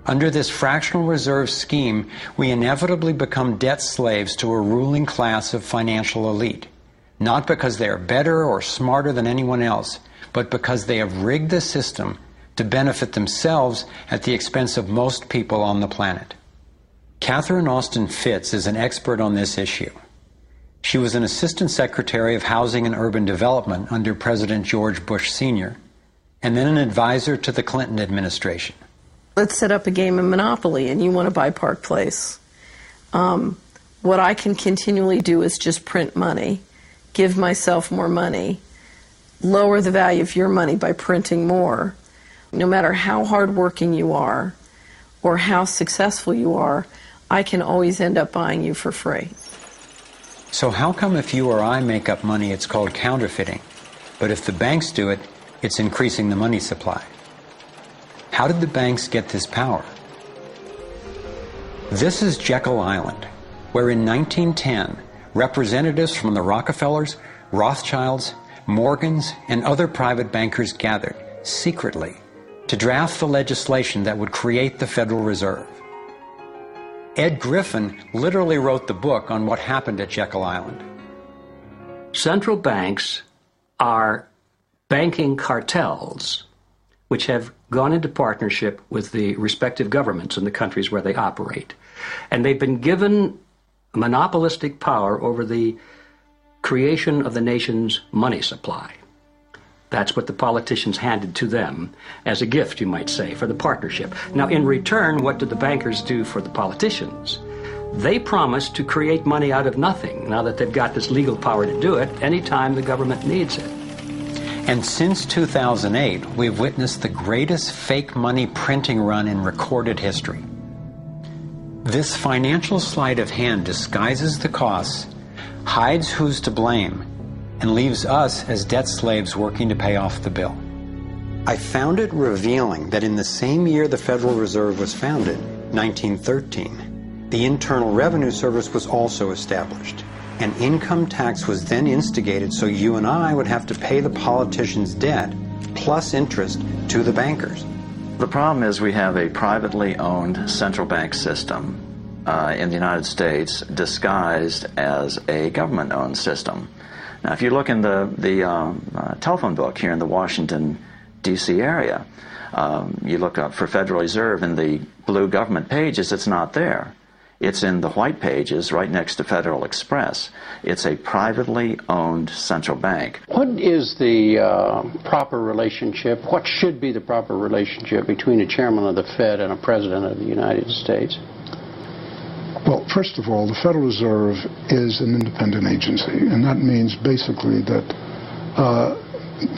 Under this fractional reserve scheme, we inevitably become debt slaves to a ruling class of financial elite, not because they are better or smarter than anyone else, but because they have rigged the system to benefit themselves at the expense of most people on the planet. Catherine Austin Fitts is an expert on this issue. She was an Assistant Secretary of Housing and Urban Development under President George Bush Sr., and then an advisor to the Clinton administration. Let's set up a game of Monopoly and you want to buy Park Place. What I can continually do is just print money, give myself more money, lower the value of your money by printing more. No matter how hardworking you are or how successful you are, I can always end up buying you for free. So how come if you or I make up money, it's called counterfeiting, but if the banks do it, it's increasing the money supply? How did the banks get this power? This is Jekyll Island, where in 1910, representatives from the Rockefellers, Rothschilds, Morgans, and other private bankers gathered, secretly, to draft the legislation that would create the Federal Reserve. Ed Griffin literally wrote the book on what happened at Jekyll Island. Central banks are banking cartels which have gone into partnership with the respective governments in the countries where they operate. And they've been given monopolistic power over the creation of the nation's money supply. That's what the politicians handed to them as a gift, you might say, for the partnership. Now, in return, what did the bankers do for the politicians? They promised to create money out of nothing, now that they've got this legal power to do it, anytime the government needs it. And since 2008, we've witnessed the greatest fake money printing run in recorded history. This financial sleight of hand disguises the costs, hides who's to blame, and leaves us as debt slaves working to pay off the bill. I found it revealing that in the same year the Federal Reserve was founded, 1913, the Internal Revenue Service was also established. An income tax was then instigated so you and I would have to pay the politicians' debt plus interest to the bankers. The problem is we have a privately owned central bank system in the United States disguised as a government-owned system. Now, if you look in the telephone book here in the Washington, D.C. area, you look up for Federal Reserve in the blue government pages, it's not there. It's in the white pages right next to Federal Express. It's a privately owned central bank. What is the proper relationship, what should be the proper relationship between a chairman of the Fed and a president of the United States? Well, first of all, the Federal Reserve is an independent agency, and that means basically that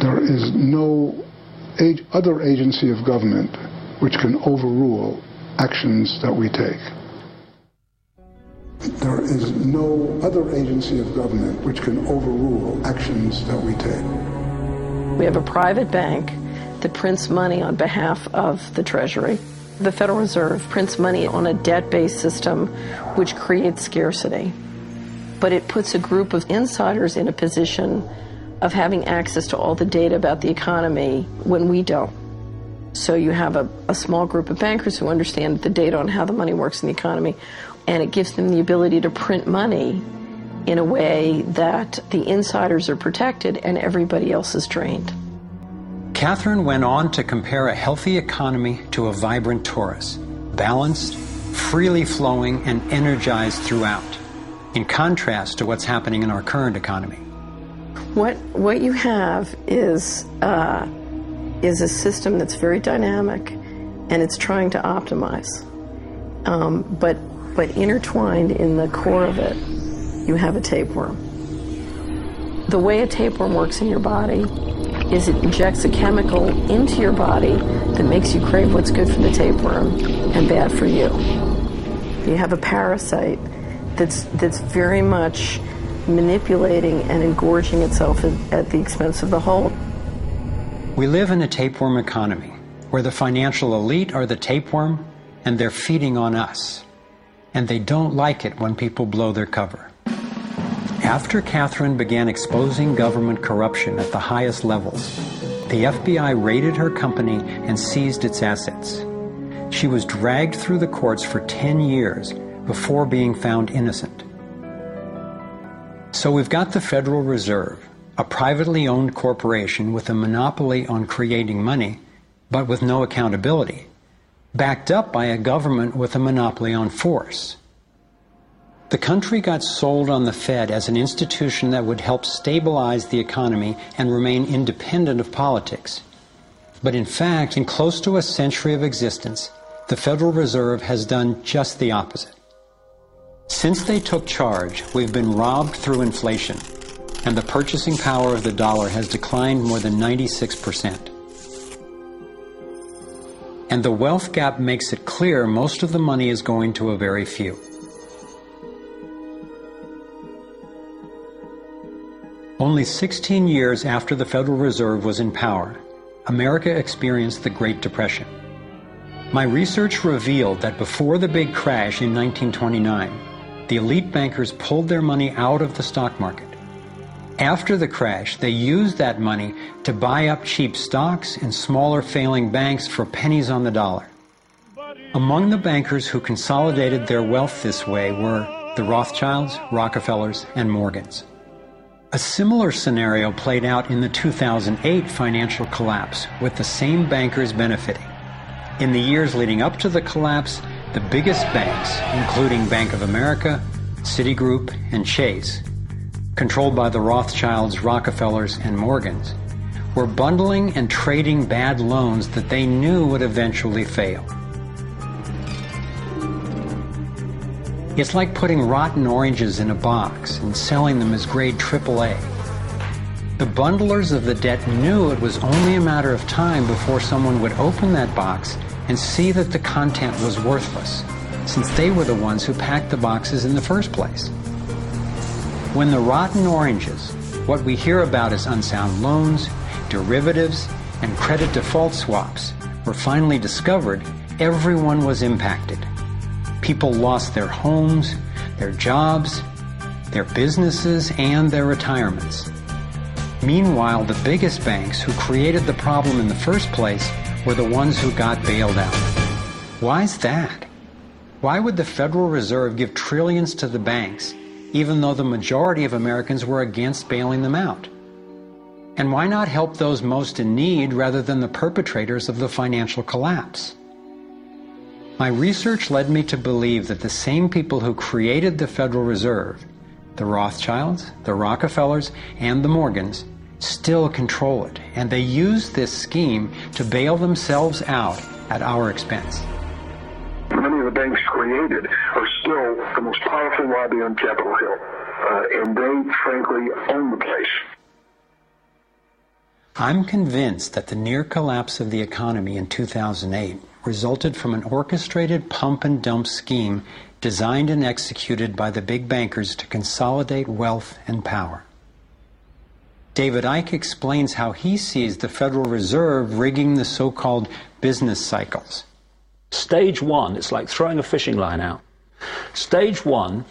there is no other agency of government which can overrule actions that we take. There is no other agency of government which can overrule actions that we take. We have a private bank that prints money on behalf of the Treasury. The Federal Reserve prints money on a debt-based system which creates scarcity. But it puts a group of insiders in a position of having access to all the data about the economy when we don't. So you have a small group of bankers who understand the data on how the money works in the economy, and it gives them the ability to print money in a way that the insiders are protected and everybody else is drained. Catherine went on to compare a healthy economy to a vibrant torus, balanced, freely flowing, and energized throughout, in contrast to what's happening in our current economy. What you have is a system that's very dynamic, and it's trying to optimize. But intertwined in the core of it, you have a tapeworm. The way a tapeworm works in your body is it injects a chemical into your body that makes you crave what's good for the tapeworm and bad for you. You have a parasite that's very much manipulating and engorging itself at the expense of the whole. We live in a tapeworm economy where the financial elite are the tapeworm and they're feeding on us. and they don't like it when people blow their cover. After Catherine began exposing government corruption at the highest levels, the FBI raided her company and seized its assets. She was dragged through the courts for 10 years before being found innocent. So we've got the Federal Reserve, a privately owned corporation with a monopoly on creating money, but with no accountability, backed up by a government with a monopoly on force. The country got sold on the Fed as an institution that would help stabilize the economy and remain independent of politics. But in fact, in close to a century of existence, the Federal Reserve has done just the opposite. Since they took charge, we've been robbed through inflation, and the purchasing power of the dollar has declined more than 96%. And the wealth gap makes it clear most of the money is going to a very few. Only 16 years after the Federal Reserve was in power, America experienced the Great Depression. My research revealed that before the big crash in 1929, the elite bankers pulled their money out of the stock market. After the crash, they used that money to buy up cheap stocks and smaller failing banks for pennies on the dollar. Among the bankers who consolidated their wealth this way were the Rothschilds, Rockefellers, and Morgans. A similar scenario played out in the 2008 financial collapse, with the same bankers benefiting. In the years leading up to the collapse, the biggest banks, including Bank of America, Citigroup, and Chase, controlled by the Rothschilds, Rockefellers, and Morgans, were bundling and trading bad loans that they knew would eventually fail. It's like putting rotten oranges in a box and selling them as grade AAA. The bundlers of the debt knew it was only a matter of time before someone would open that box and see that the content was worthless, since they were the ones who packed the boxes in the first place. When the rotten oranges, what we hear about as unsound loans, derivatives, and credit default swaps, were finally discovered, everyone was impacted. People lost their homes, their jobs, their businesses, and their retirements. Meanwhile, the biggest banks who created the problem in the first place were the ones who got bailed out. Why's that? Why would the Federal Reserve give trillions to the banks, even though the majority of Americans were against bailing them out? And why not help those most in need rather than the perpetrators of the financial collapse? My research led me to believe that the same people who created the Federal Reserve, the Rothschilds, the Rockefellers, and the Morgans, still control it, and they use this scheme to bail themselves out at our expense. Many of the banks created are still the most powerful lobby on Capitol Hill, and they, frankly, own the place. I'm convinced that the near collapse of the economy in 2008 resulted from an orchestrated pump-and-dump scheme designed and executed by the big bankers to consolidate wealth and power. David Icke explains how he sees the Federal Reserve rigging the so-called business cycles. Stage one, it's like throwing a fishing line out. Stage one,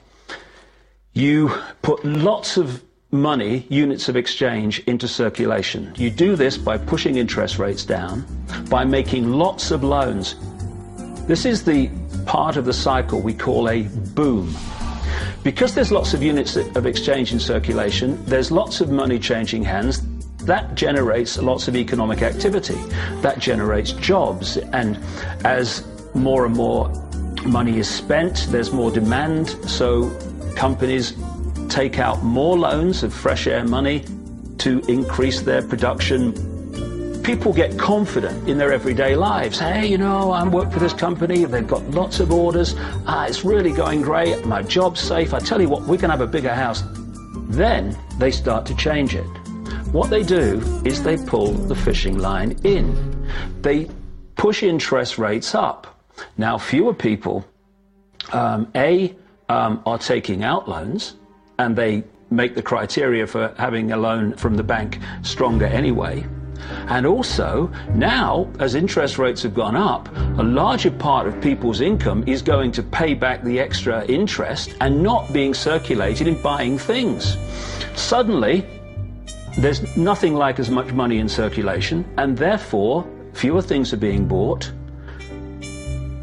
you put lots of money, units of exchange, into circulation. You do this by pushing interest rates down, by making lots of loans. This is the part of the cycle we call a boom. Because there's lots of units of exchange in circulation, there's lots of money changing hands. That generates lots of economic activity. That generates jobs. And as more and more money is spent, there's more demand. So companies take out more loans of fresh air money to increase their production. People get confident in their everyday lives. Hey, you know, I work for this company, they've got lots of orders, it's really going great, my job's safe, I tell you what, we can have a bigger house. Then they start to change it. What they do is they pull the fishing line in. They push interest rates up. Now, fewer people, are taking out loans, and they make the criteria for having a loan from the bank stronger anyway. And also, now, as interest rates have gone up, a larger part of people's income is going to pay back the extra interest and not being circulated in buying things. Suddenly, there's nothing like as much money in circulation, and therefore, fewer things are being bought.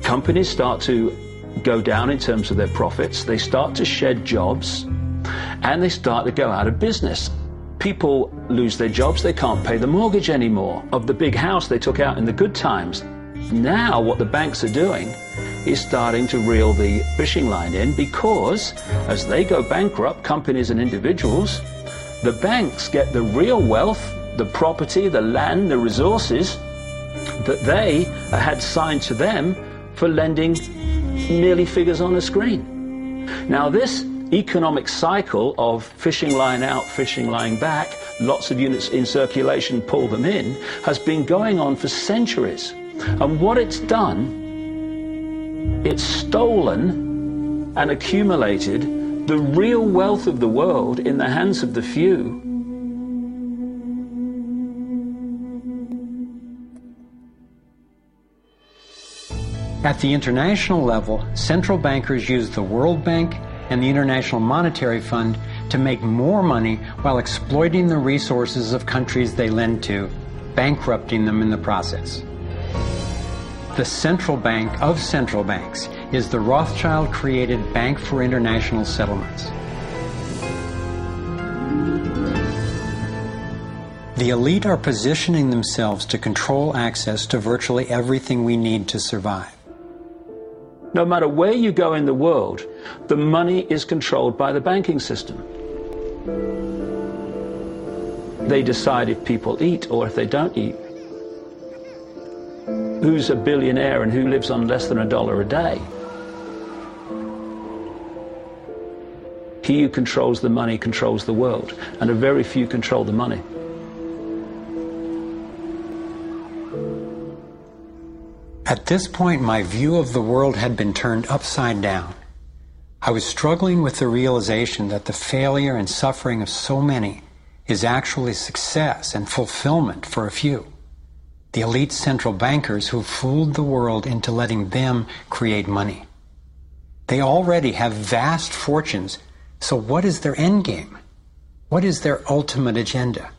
Companies start to go down in terms of their profits, they start to shed jobs, and they start to go out of business. People lose their jobs, they can't pay the mortgage anymore of the big house they took out in the good times. Now what the banks are doing is starting to reel the fishing line in, because as they go bankrupt, companies and individuals, the banks get the real wealth, the property, the land, the resources that they had signed to them for lending merely figures on a screen. Now this economic cycle of fishing line out, fishing line back, lots of units in circulation, pull them in, has been going on for centuries. And what it's done, it's stolen and accumulated the real wealth of the world in the hands of the few. At the international level, central bankers use the World Bank and the International Monetary Fund to make more money while exploiting the resources of countries they lend to, bankrupting them in the process. The central bank of central banks is the Rothschild-created Bank for International Settlements. The elite are positioning themselves to control access to virtually everything we need to survive. No matter where you go in the world, the money is controlled by the banking system. They decide if people eat or if they don't eat. Who's a billionaire and who lives on less than $1 a day? He who controls the money controls the world, and a very few control the money. At this point, my view of the world had been turned upside down. I was struggling with the realization that the failure and suffering of so many is actually success and fulfillment for a few. The elite central bankers who fooled the world into letting them create money. They already have vast fortunes, so what is their end game? What is their ultimate agenda?